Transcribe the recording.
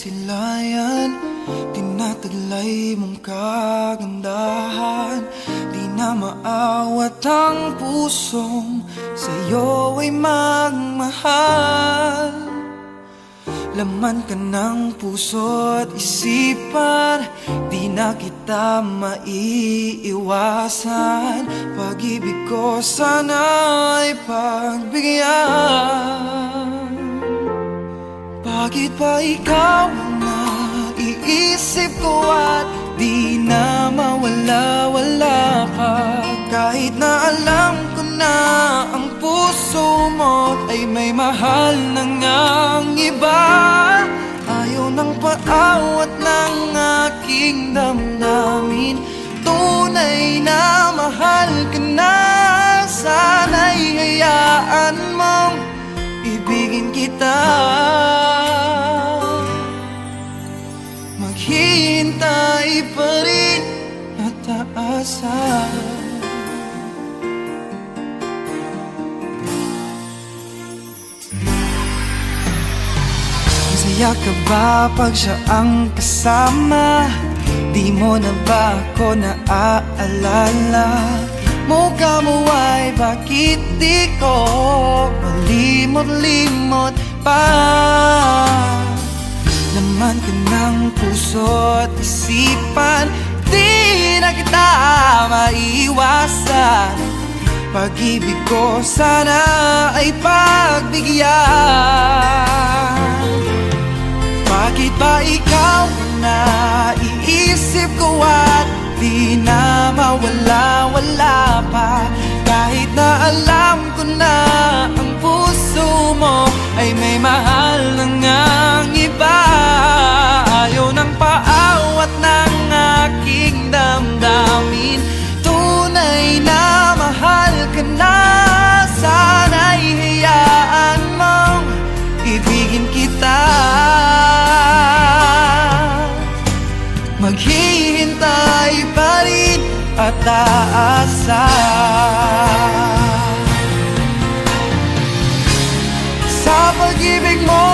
silayan, tinataglay mong kagandahan. Di na maawat ang pusong sa'yo ay magmahal. Laman ka ng puso't isipan, di na kita maiiwasan. Pag-ibig ko sana ay pagbigyan. Bakit ba ikaw ang naiisip ko at di na mawala-wala ka? Kahit na alam ko na ang puso mo ay may mahal na ngang iba. Ayaw ng paawat ng aking damdamin, tunay na mahal ka na. Sana'y hayaan mong ibigin kita. Maghihintay pa rin at aasa. Masaya ka ba pag siya ang kasama? Di mo na ba ako naaalala? Mukha mo ay bakit di ko malimot-limot pa? Laman ka ng puso't isipan, di na kita maiiwasan. Pag-ibig ko sana ay pagbigyan. Bakit ba ikaw ang naiisip ko at di na mawala-wala pa? Kahit na alam ko na ang puso mo ay may mahal na ngang iba. Ayaw ng paawat ng aking damdamin, tunay na mahal ka na. Sana'y hayaan mong ibigin kita. Maghihintay pa rin at aasa. Sa pag-ibig mo